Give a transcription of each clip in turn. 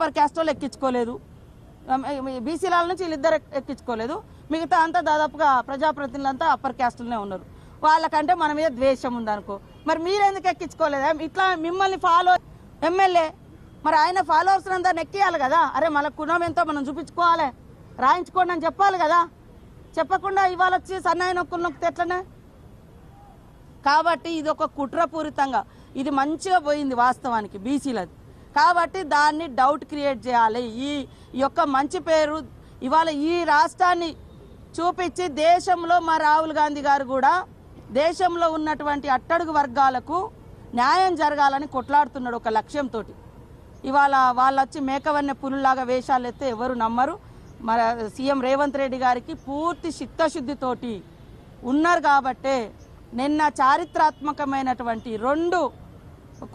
Upper caste వాళ్ళు ఎక్కించుకోలేదు, బీసీల నుంచి వీళ్ళిద్దరు ఎక్కించుకోలేదు, మిగతా అంతా దాదాపుగా ప్రజాప్రతినిధులంతా అప్పర్ క్యాస్ట్లోనే ఉన్నారు. వాళ్ళకంటే మన మీద ద్వేషం ఉందనుకో, మరి మీరెందుకు ఎక్కించుకోలేదా? ఇట్లా మిమ్మల్ని ఫాలో ఎమ్మెల్యే మరి ఆయన ఫాలోవర్స్ అందరిని ఎక్కియాలి కదా. అరే మన కులం ఎంతో మనం చూపించుకోవాలి, రాయించుకోండి అని చెప్పాలి కదా. చెప్పకుండా ఇవాళ వచ్చి సన్నాయి నొక్కులు నొక్కితే ఎట్లనే? కాబట్టి ఇది ఒక కుట్రపూరితంగా ఇది మంచిగా పోయింది వాస్తవానికి బీసీలది. కాబట్టి దాన్ని డౌట్ క్రియేట్ చేయాలి. ఈ యొక్క మంచి పేరు ఇవాళ ఈ రాష్ట్రాన్ని చూపించి దేశంలో మా రాహుల్ గాంధీ గారు కూడా దేశంలో ఉన్నటువంటి అట్టడుగు వర్గాలకు న్యాయం జరగాలని కొట్లాడుతున్నాడు ఒక లక్ష్యంతో. ఇవాళ వాళ్ళు వచ్చి మేకవన్నె పులులాగా వేషాలు ఎత్తే ఎవరు నమ్మరు. మన సీఎం రేవంత్ రెడ్డి గారికి పూర్తి చిత్తశుద్ధితోటి ఉన్నారు కాబట్టే నిన్న చారిత్రాత్మకమైనటువంటి 2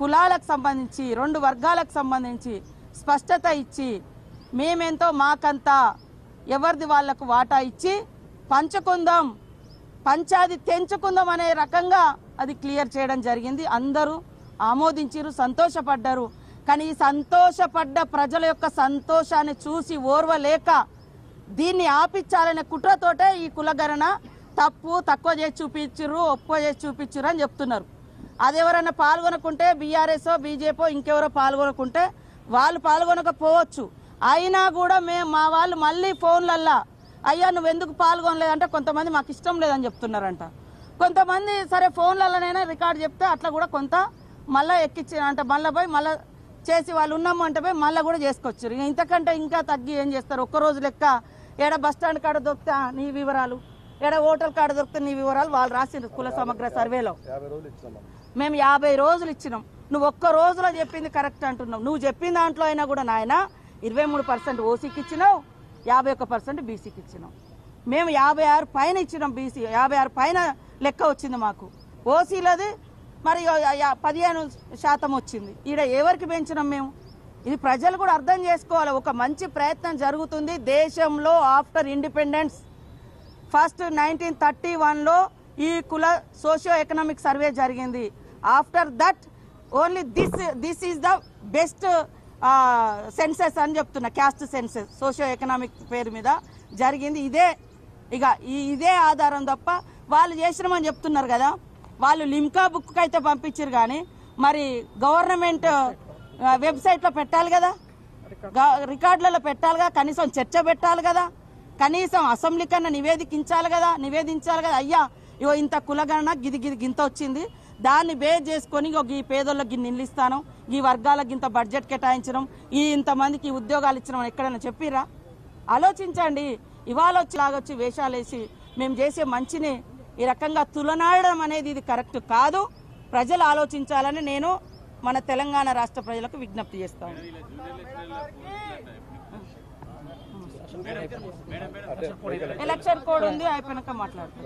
కులాలకు సంబంధించి 2 వర్గాలకు సంబంధించి స్పష్టత ఇచ్చి మేమెంతో మాకంతా ఎవరిది వాళ్లకు వాటా ఇచ్చి పంచుకుందాం, పంచాది తెంచుకుందాం అనే రకంగా అది క్లియర్ చేయడం జరిగింది. అందరూ ఆమోదించారు, సంతోషపడ్డారు. కానీ ఈ సంతోషపడ్డ ప్రజల యొక్క సంతోషాన్ని చూసి ఓర్వలేక దీన్ని ఆపించాలనే కుట్రతోటే ఈ కులగణన తక్కువ చేసి చూపించారు, ఒప్పుకో చేసి చూపించారు అని చెప్తున్నారు. అదెవరైనా పాల్గొనకుంటే బీఆర్ఎస్ బీజేపీ ఇంకెవరో పాల్గొనకుంటే వాళ్ళు పాల్గొనకపోవచ్చు. అయినా కూడా మా వాళ్ళు మళ్ళీ ఫోన్లల్లా అయ్యా నువ్వు ఎందుకు పాల్గొనలేదంటే కొంతమంది మాకు ఇష్టం లేదని చెప్తున్నారంట. కొంతమంది సరే ఫోన్లలోనైనా రికార్డు చెప్తే అట్లా కూడా కొంత మళ్ళీ ఎక్కించారంట. మళ్ళీ పోయి మళ్ళీ చేసి వాళ్ళు ఉన్నాము అంటే పోయి మళ్ళీ కూడా చేసుకొచ్చారు. ఇంతకంటే ఇంకా తగ్గి ఏం చేస్తారు? ఒక్కరోజు లెక్క ఏడ బస్టాండ్ కాడ దొరికితే నీ వివరాలు, ఏడ హోటల్ కాడ దొరికితే నీ వివరాలు వాళ్ళు రాసిన కుల సమగ్ర సర్వేలో మేము 50 రోజులు ఇచ్చినాం. నువ్వు ఒక్క రోజులో చెప్పింది కరెక్ట్ అంటున్నావు. నువ్వు చెప్పిన దాంట్లో అయినా కూడా నాయన 23% ఓసీకి ఇచ్చినావు, 51% బీసీకి ఇచ్చినాం. మేము 56 పైన ఇచ్చినాం. బీసీ 56 పైన లెక్క వచ్చింది మాకు. ఓసీలది మరి 15% వచ్చింది. ఈడ ఎవరికి పెంచినాం మేము? ఇది ప్రజలు కూడా అర్థం చేసుకోవాలి. ఒక మంచి ప్రయత్నం జరుగుతుంది దేశంలో. ఆఫ్టర్ ఇండిపెండెన్స్ ఫస్ట్ 1931లో ఈ కుల సోషియో ఎకనామిక్ సర్వే జరిగింది. After that only this is the best census అని చెప్తున్నా. క్యాస్ట్ సెన్సెస్ సోషియో ఎకనామిక్ పేరు మీద జరిగింది. ఇదే ఆధారం తప్ప వాళ్ళు చేసినామని చెప్తున్నారు కదా. వాళ్ళు లిమ్కా బుక్ అయితే పంపించారు కానీ మరి గవర్నమెంట్ వెబ్సైట్లో పెట్టాలి కదా, రికార్డులలో పెట్టాలి కదా, కనీసం చర్చ పెట్టాలి కదా, కనీసం అసెంబ్లీ కన్నా నివేదించాలి కదా. అయ్యా ఇగో ఇంత కులగణన గింత వచ్చింది, దాన్ని బేస్ చేసుకొని ఈ పేదోళ్ళకి నిల్లు ఇస్తాను, ఈ వర్గాలకు ఇంత బడ్జెట్ కేటాయించడం, ఇంతమందికి ఉద్యోగాలు ఇచ్చడం ఎక్కడైనా చెప్పిరా? ఆలోచించండి. ఇవాళ లాగొచ్చి వేషాలు వేసి మేము చేసే మంచిని ఈ రకంగా తులనాడడం అనేది ఇది కరెక్ట్ కాదు. ప్రజలు ఆలోచించాలని నేను మన తెలంగాణ రాష్ట్ర ప్రజలకు విజ్ఞప్తి చేస్తాను. ఎలక్షన్ కోడ్ ఉంది, అయిపోయినాక మాట్లాడుతాం.